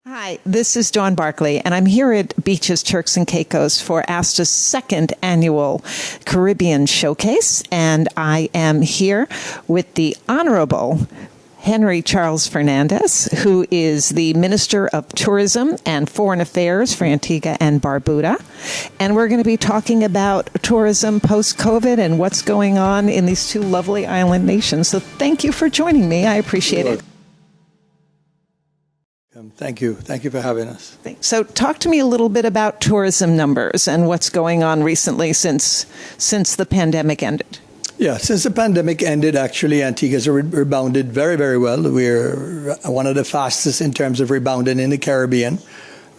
Hi, this is Dawn Barkley, and I'm here at Beaches, Turks and Caicos for ASTA's second annual Caribbean Showcase, and I am here with the Honorable Henry Charles Fernandez, who is the Minister of Tourism and Foreign Affairs for Antigua and Barbuda. And we're going to be talking about tourism post-COVID and what's going on in these two lovely island nations. So thank you for joining me. I appreciate it. Thank you. Thank you for having us. So talk to me a little bit about tourism numbers and what's going on recently since the pandemic ended. Yeah, since the pandemic ended, actually, Antigua's rebounded very, very well. We're one of the fastest in terms of rebounding in the Caribbean.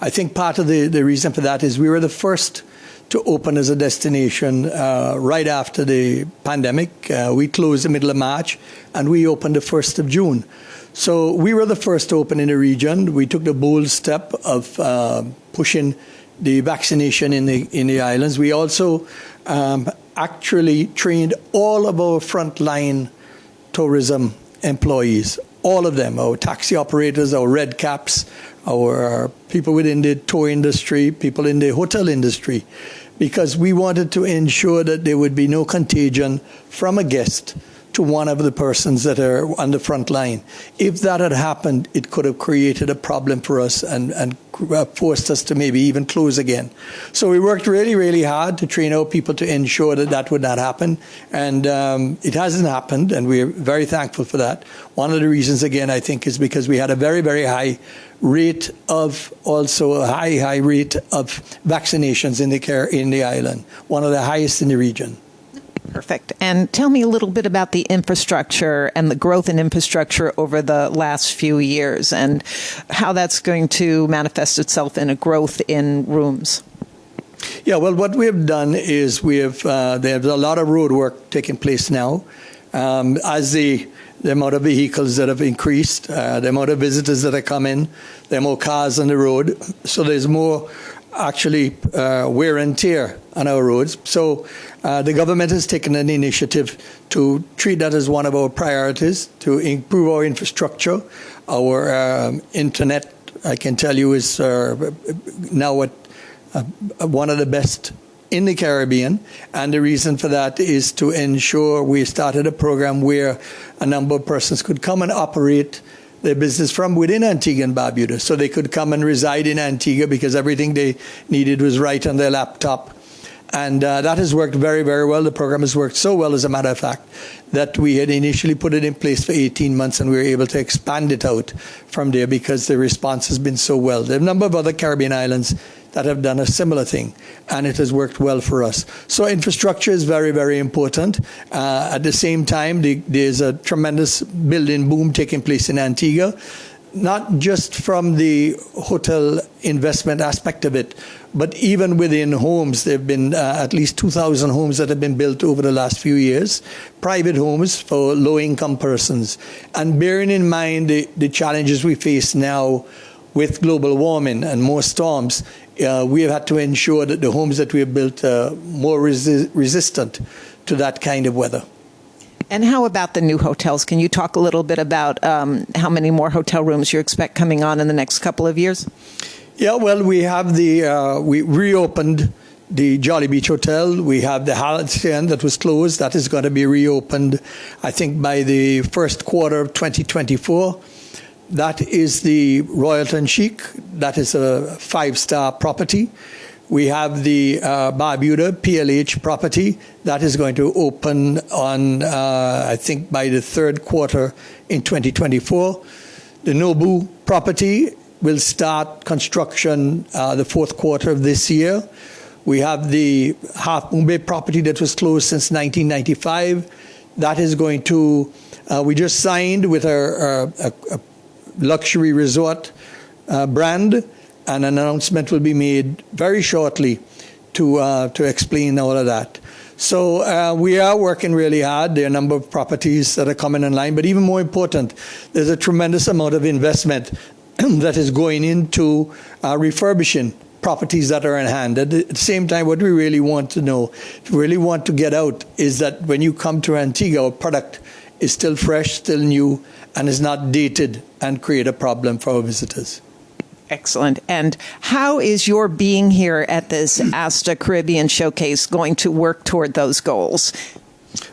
I think part of the reason for that is we were the first to open as a destination right after the pandemic. We closed the middle of March, and we opened the 1st of June. So we were the first to open in the region. We took the bold step of pushing the vaccination in the islands. We also actually trained all of our frontline tourism employees, all of them, our taxi operators, our red caps, our people within the tour industry, people in the hotel industry, because we wanted to ensure that there would be no contagion from a guest to one of the persons that are on the front line. If that had happened, it could have created a problem for us and forced us to maybe even close again. So we worked really, really hard to train our people to ensure that that would not happen. And it hasn't happened, and we're very thankful for that. One of the reasons, again, I think, is because we had a very, very high rate of, also a high rate of vaccinations in the island, one of the highest in the region. Perfect. And tell me a little bit about the infrastructure and the growth in infrastructure over the last few years and how that's going to manifest itself in a growth in rooms. Yeah, well, what we have done is there's a lot of road work taking place now. As the amount of vehicles that have increased, the amount of visitors that are coming, there are more cars on the road. So there's more actually wear and tear on our roads. So the government has taken an initiative to treat that as one of our priorities, to improve our infrastructure. Our internet, I can tell you, is now one of the best in the Caribbean. And the reason for that is to ensure we started a program where a number of persons could come and operate their business from within Antigua and Barbuda. So they could come and reside in Antigua because everything they needed was right on their laptop. And that has worked very, very well. The program has worked so well, as a matter of fact, that we had initially put it in place for 18 months, and we were able to expand it out from there because the response has been so well. There are a number of other Caribbean islands that have done a similar thing, and it has worked well for us. So infrastructure is very, very important. At the same time, there's a tremendous building boom taking place in Antigua, not just from the hotel investment aspect of it, but even within homes. There have been at least 2,000 homes that have been built over the last few years, private homes for low-income persons. And bearing in mind the challenges we face now with global warming and more storms, we have had to ensure that the homes that we have built are more resistant to that kind of weather. And how about the new hotels? Can you talk a little bit about how many more hotel rooms you expect coming on in the next couple of years? Yeah, well, we have we reopened the Jolly Beach Hotel. We have the Halcyon that was closed. That is going to be reopened, I think, by the first quarter of 2024. That is the Royalton Chic. That is a 5-star property. We have the Barbuda PLH property. That is going to open on, I think, by the third quarter in 2024. The Nobu property will start construction the fourth quarter of this year. We have the Half Moon Bay property that was closed since 1995. That is going to, we just signed with a luxury resort brand. An announcement will be made very shortly to explain all of that. So we are working really hard. There are a number of properties that are coming online, but even more important, there's a tremendous amount of investment that is going into refurbishing properties that are in hand. At the same time, what we really want to know, really want to get out, is that when you come to Antigua, our product is still fresh, still new, and is not dated and create a problem for our visitors. Excellent. And how is your being here at this ASTA Caribbean Showcase going to work toward those goals?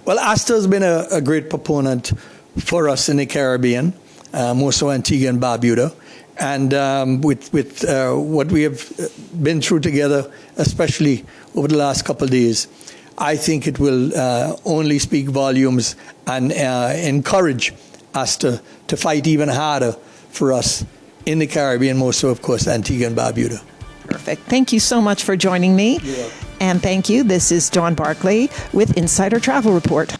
Well, ASTA has been a great proponent for us in the Caribbean, more so Antigua and Barbuda. And with what we have been through together, especially over the last couple of days, I think it will only speak volumes and encourage ASTA to fight even harder for us in the Caribbean, more so, of course, Antigua and Barbuda. Perfect. Thank you so much for joining me. You're welcome. And thank you. This is Dawn Barkley with Insider Travel Report.